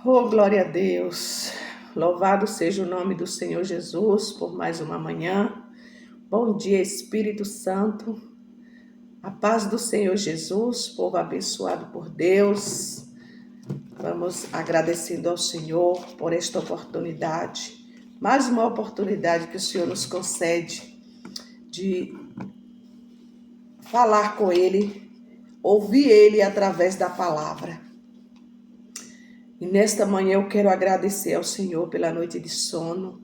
Oh, glória a Deus. Louvado seja o nome do Senhor Jesus por mais uma manhã. Bom dia, Espírito Santo. A paz do Senhor Jesus, povo abençoado por Deus. Vamos agradecendo ao Senhor por esta oportunidade. Mais uma oportunidade que o Senhor nos concede de falar com Ele, ouvir Ele através da palavra. E nesta manhã eu quero agradecer ao Senhor pela noite de sono,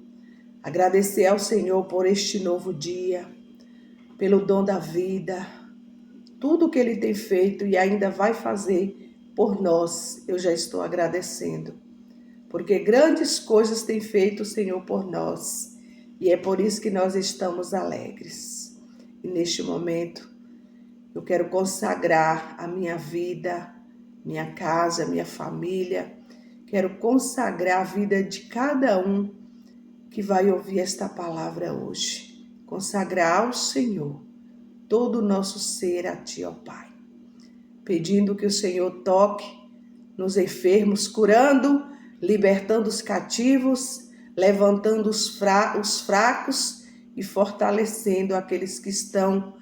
agradecer ao Senhor por este novo dia, pelo dom da vida, tudo que Ele tem feito e ainda vai fazer por nós, eu já estou agradecendo, porque grandes coisas tem feito o Senhor por nós, e é por isso que nós estamos alegres. E neste momento, eu quero consagrar a minha vida, minha casa, minha família. Quero consagrar a vida de cada um que vai ouvir esta palavra hoje. Consagrar ao Senhor todo o nosso ser a Ti, ó Pai. Pedindo que o Senhor toque nos enfermos, curando, libertando os cativos, levantando os fracos e fortalecendo aqueles que estão,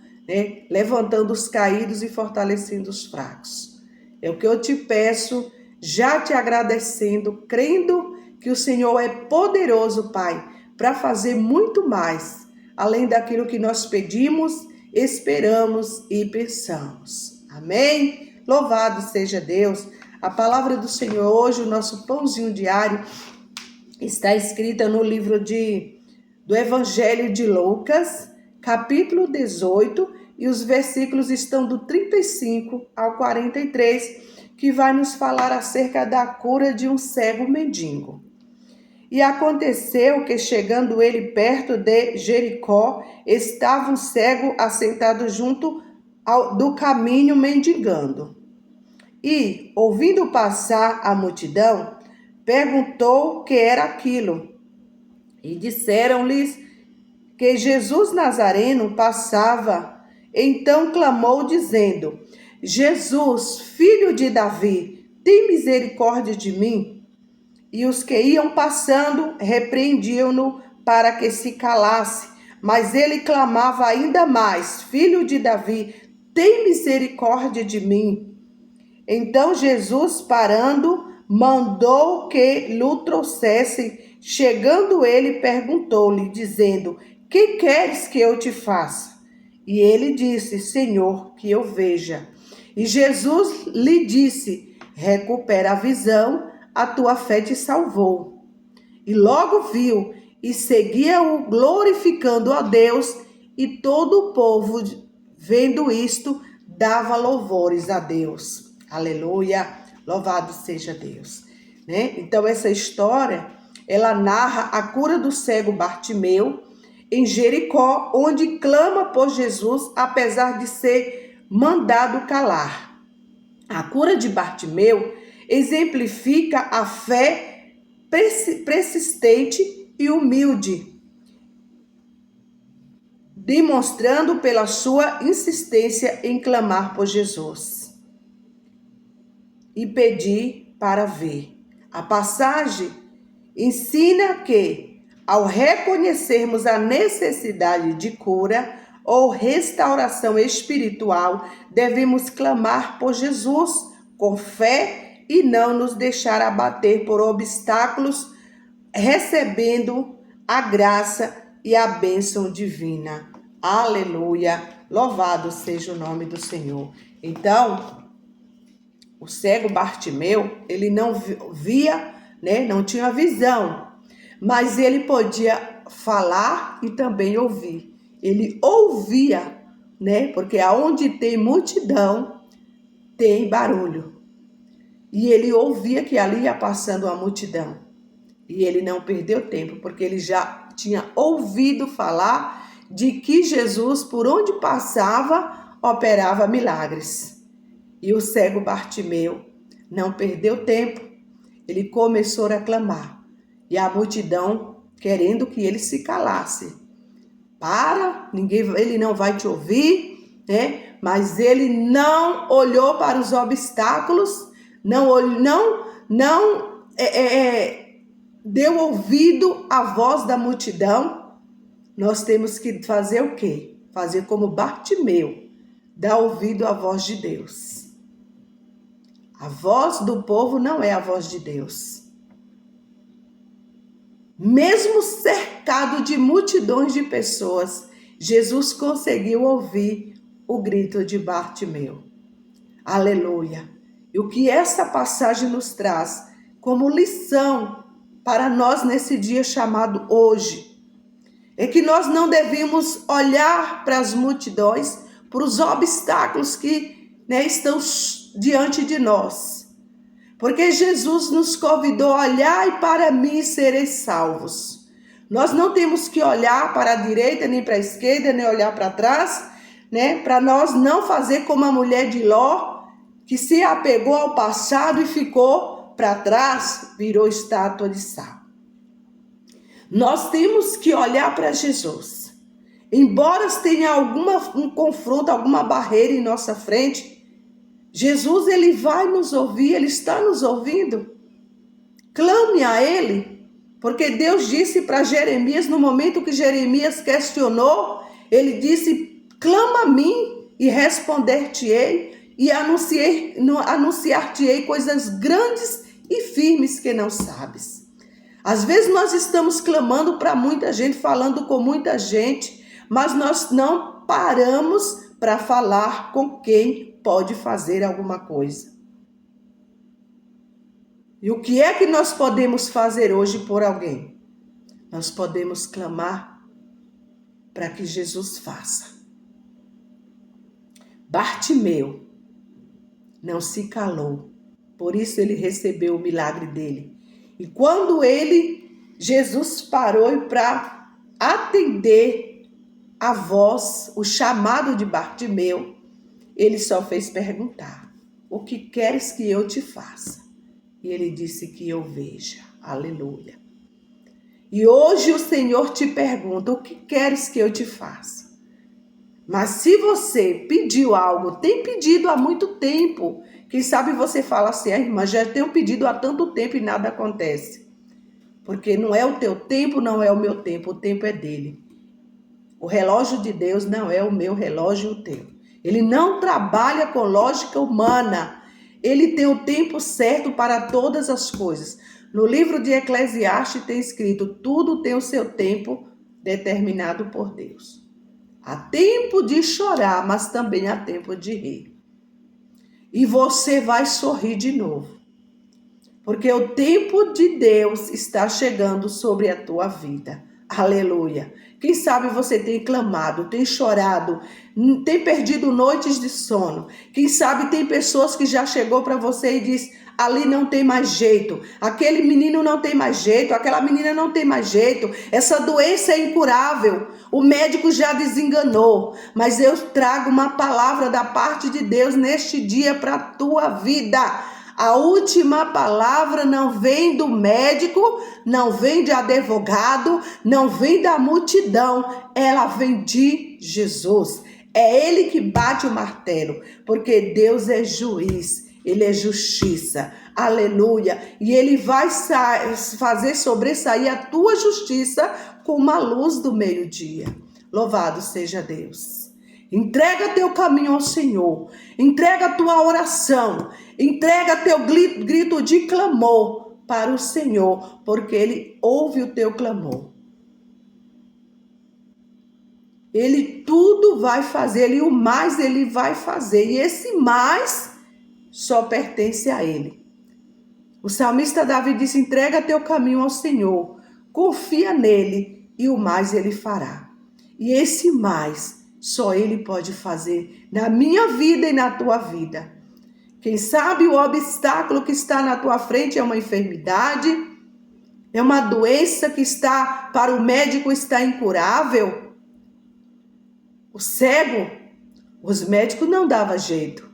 levantando os caídos e fortalecendo os fracos. É o que eu te peço, já te agradecendo, crendo que o Senhor é poderoso, Pai, para fazer muito mais, além daquilo que nós pedimos, esperamos e pensamos. Amém? Louvado seja Deus. A palavra do Senhor hoje, o nosso pãozinho diário, está escrita no livro do Evangelho de Lucas, capítulo 18, e os versículos estão do 35 ao 43, que vai nos falar acerca da cura de um cego mendigo. E aconteceu que, chegando ele perto de Jericó, estava um cego assentado junto do caminho mendigando. E, ouvindo passar a multidão, perguntou o que era aquilo. E disseram-lhes que Jesus Nazareno passava. Então clamou, dizendo: Jesus, filho de Davi, tem misericórdia de mim. E os que iam passando repreendiam-no para que se calasse. Mas ele clamava ainda mais: Filho de Davi, tem misericórdia de mim. Então Jesus, parando, mandou que lhe trouxessem. Chegando ele, perguntou-lhe, dizendo: Que queres que eu te faça? E ele disse: Senhor, que eu veja. E Jesus lhe disse: Recupera a visão, a tua fé te salvou. E logo viu e seguia-o glorificando a Deus, e todo o povo, vendo isto, dava louvores a Deus. Aleluia, louvado seja Deus. Então essa história, ela narra a cura do cego Bartimeu em Jericó, onde clama por Jesus, apesar de ser mandado calar. A cura de Bartimeu exemplifica a fé persistente e humilde, demonstrando pela sua insistência em clamar por Jesus e pedir para ver. A passagem ensina que, ao reconhecermos a necessidade de cura ou restauração espiritual, devemos clamar por Jesus com fé e não nos deixar abater por obstáculos, recebendo a graça e a bênção divina. Aleluia! Louvado seja o nome do Senhor. Então, o cego Bartimeu, ele não via, não tinha visão, mas ele podia falar e também ouvir. Ele ouvia, porque aonde tem multidão, tem barulho. E ele ouvia que ali ia passando uma multidão. E ele não perdeu tempo, porque ele já tinha ouvido falar de que Jesus, por onde passava, operava milagres. E o cego Bartimeu não perdeu tempo. Ele começou a clamar. E a multidão querendo que ele se calasse. Ele não vai te ouvir, Mas ele não olhou para os obstáculos, não deu ouvido à voz da multidão, nós temos que fazer o quê? Fazer como Bartimeu, dar ouvido à voz de Deus. A voz do povo não é a voz de Deus. Mesmo cercado de multidões de pessoas, Jesus conseguiu ouvir o grito de Bartimeu. Aleluia! E o que essa passagem nos traz como lição para nós nesse dia chamado hoje, é que nós não devemos olhar para as multidões, para os obstáculos que estão diante de nós. Porque Jesus nos convidou a olhar e para mim sereis salvos. Nós não temos que olhar para a direita, nem para a esquerda, nem olhar para trás, para nós não fazer como a mulher de Ló, que se apegou ao passado e ficou para trás, virou estátua de sal. Nós temos que olhar para Jesus. Embora tenha um confronto, alguma barreira em nossa frente, Jesus, ele vai nos ouvir, ele está nos ouvindo. Clame a ele, porque Deus disse para Jeremias, no momento que Jeremias questionou, ele disse, clama a mim e responder-te-ei e anunciar-te-ei coisas grandes e firmes que não sabes. Às vezes nós estamos clamando para muita gente, falando com muita gente, mas nós não paramos para falar com quem pode fazer alguma coisa. E o que é que nós podemos fazer hoje por alguém? Nós podemos clamar para que Jesus faça. Bartimeu não se calou, por isso ele recebeu o milagre dele. E quando Jesus parou para atender a voz, o chamado de Bartimeu, ele só fez perguntar, o que queres que eu te faça? E ele disse que eu veja, aleluia. E hoje o Senhor te pergunta, o que queres que eu te faça? Mas se você pediu algo, tem pedido há muito tempo, quem sabe você fala assim, irmã, já tenho pedido há tanto tempo e nada acontece. Porque não é o teu tempo, não é o meu tempo, o tempo é dele. O relógio de Deus não é o meu relógio e o teu. Ele não trabalha com lógica humana. Ele tem o tempo certo para todas as coisas. No livro de Eclesiastes tem escrito, tudo tem o seu tempo determinado por Deus. Há tempo de chorar, mas também há tempo de rir. E você vai sorrir de novo. Porque o tempo de Deus está chegando sobre a tua vida. Aleluia. Quem sabe você tem clamado, tem chorado, tem perdido noites de sono. Quem sabe tem pessoas que já chegou para você e diz, ali não tem mais jeito, aquele menino não tem mais jeito, aquela menina não tem mais jeito, essa doença é incurável, o médico já desenganou. Mas eu trago uma palavra da parte de Deus neste dia para a tua vida. A última palavra não vem do médico, não vem de advogado, não vem da multidão, ela vem de Jesus. É ele que bate o martelo, porque Deus é juiz, ele é justiça, aleluia. E ele vai fazer sobressair a tua justiça como a luz do meio-dia. Louvado seja Deus. Entrega teu caminho ao Senhor, entrega a tua oração, entrega teu grito de clamor para o Senhor, porque Ele ouve o teu clamor. Ele tudo vai fazer, e o mais Ele vai fazer, e esse mais só pertence a Ele. O salmista Davi disse, entrega teu caminho ao Senhor, confia nele, e o mais Ele fará. E esse mais só Ele pode fazer na minha vida e na tua vida. Quem sabe o obstáculo que está na tua frente é uma enfermidade, é uma doença que está, para o médico, está incurável. O cego, os médicos não davam jeito.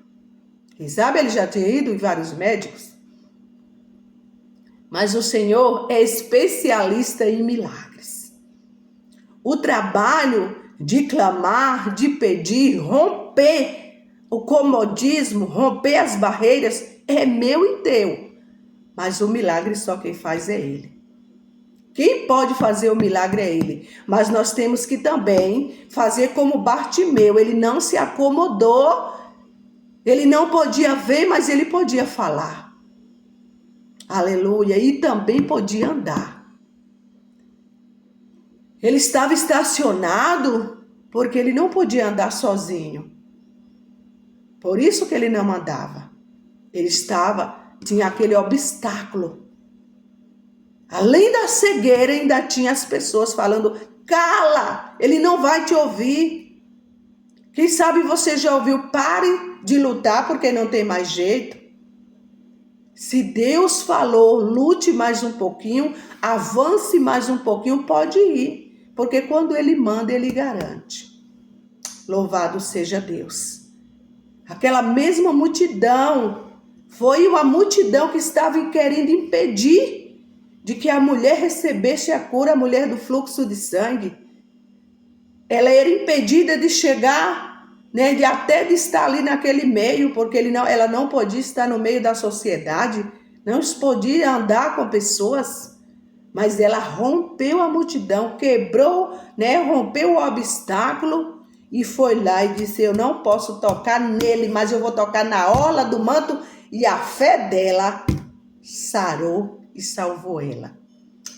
Quem sabe ele já tinha ido em vários médicos. Mas o Senhor é especialista em milagres. O trabalho de clamar, de pedir, romper o comodismo, romper as barreiras, é meu e teu. mas o milagre só quem faz é Ele. Quem pode fazer o milagre é Ele. Mas nós temos que também fazer como Bartimeu. Ele não se acomodou. Ele não podia ver, mas ele podia falar. Aleluia. E também podia andar. Ele estava estacionado porque ele não podia andar sozinho. Por isso que ele não andava. Tinha aquele obstáculo. Além da cegueira, ainda tinha as pessoas falando: cala, ele não vai te ouvir. Quem sabe você já ouviu: pare de lutar porque não tem mais jeito. Se Deus falou, lute mais um pouquinho, avance mais um pouquinho, pode ir. Porque quando Ele manda, Ele garante. Louvado seja Deus. Aquela mesma multidão, foi uma multidão que estava querendo impedir de que a mulher recebesse a cura, a mulher do fluxo de sangue. Ela era impedida de chegar, né, de estar ali naquele meio, porque ela não podia estar no meio da sociedade, não podia andar com pessoas, mas ela rompeu a multidão, quebrou, né, rompeu o obstáculo e foi lá e disse: eu não posso tocar nele, mas eu vou tocar na orla do manto, e a fé dela sarou e salvou ela.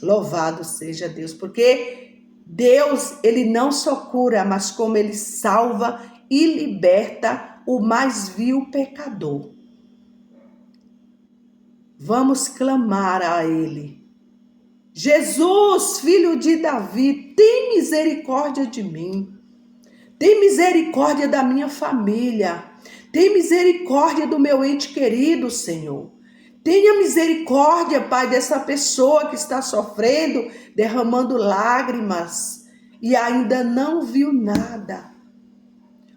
Louvado seja Deus, porque Deus, Ele não só cura, mas como Ele salva e liberta o mais vil pecador. Vamos clamar a Ele. Jesus, filho de Davi, tem misericórdia de mim. Tem misericórdia da minha família. Tem misericórdia do meu ente querido, Senhor. Tenha misericórdia, Pai, dessa pessoa que está sofrendo, derramando lágrimas e ainda não viu nada.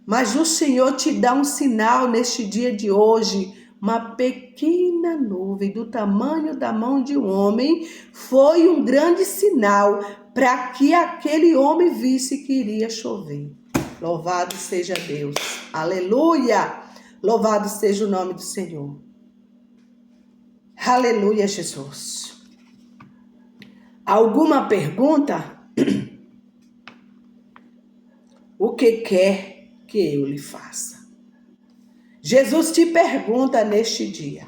Mas o Senhor te dá um sinal neste dia de hoje. Uma pequena nuvem do tamanho da mão de um homem foi um grande sinal para que aquele homem visse que iria chover. Louvado seja Deus. Aleluia! Louvado seja o nome do Senhor. Aleluia, Jesus. Alguma pergunta? O que quer que eu lhe faça? Jesus te pergunta neste dia: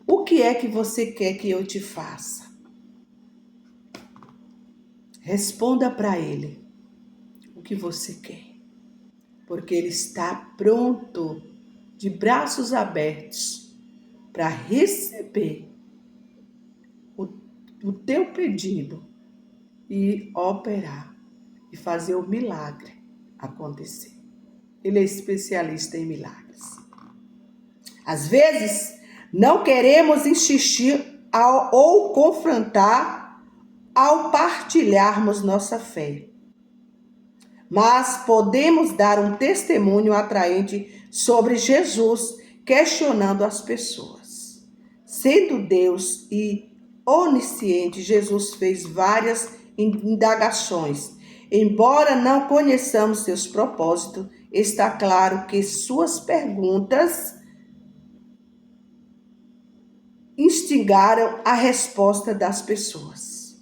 o que é que você quer que eu te faça? Responda para Ele o que você quer, porque Ele está pronto, de braços abertos, para receber o teu pedido e operar e fazer o milagre acontecer. Ele é especialista em milagres. Às vezes, não queremos insistir ou confrontar ao partilharmos nossa fé. Mas podemos dar um testemunho atraente sobre Jesus, questionando as pessoas. Sendo Deus e onisciente, Jesus fez várias indagações. Embora não conheçamos seus propósitos, está claro que suas perguntas instigaram a resposta das pessoas.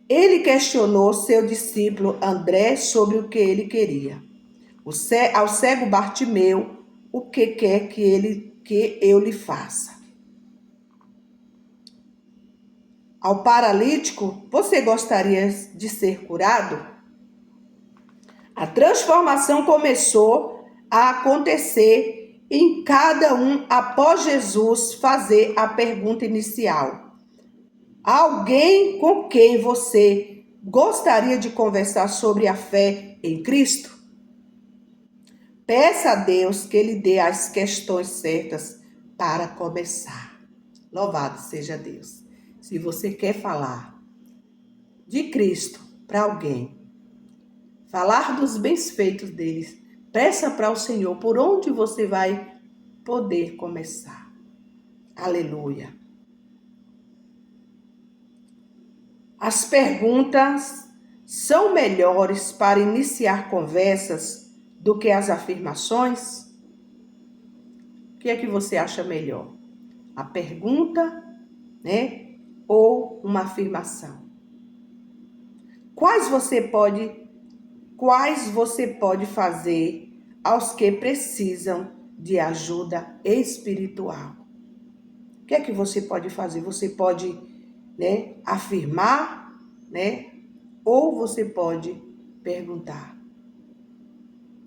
Ele questionou seu discípulo André sobre o que ele queria. Ao cego Bartimeu, o que quer que eu lhe faça? Ao paralítico, você gostaria de ser curado? A transformação começou a acontecer em cada um após Jesus fazer a pergunta inicial. Alguém com quem você gostaria de conversar sobre a fé em Cristo? Peça a Deus que Ele dê as questões certas para começar. Louvado seja Deus. Se você quer falar de Cristo para alguém, falar dos bens feitos deles, peça para o Senhor por onde você vai poder começar. Aleluia. As perguntas são melhores para iniciar conversas do que as afirmações? O que é que você acha melhor? A pergunta né? Ou uma afirmação. Quais você pode fazer aos que precisam de ajuda espiritual? O que é que você pode fazer? Você pode, né, afirmar, né? Ou você pode perguntar.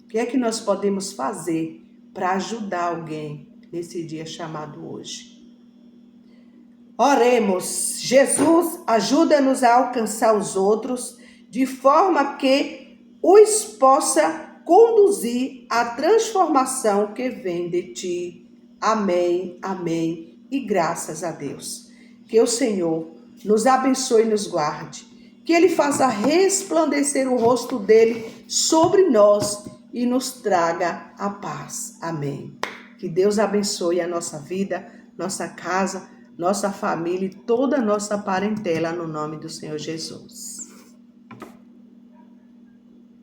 O que é que nós podemos fazer para ajudar alguém nesse dia chamado hoje? Oremos. Jesus, ajuda-nos a alcançar os outros de forma que os possa conduzir à transformação que vem de ti. Amém, amém e graças a Deus. Que o Senhor nos abençoe e nos guarde. Que Ele faça resplandecer o rosto dele sobre nós e nos traga a paz. Amém. Que Deus abençoe a nossa vida, nossa casa, nossa família e toda a nossa parentela no nome do Senhor Jesus.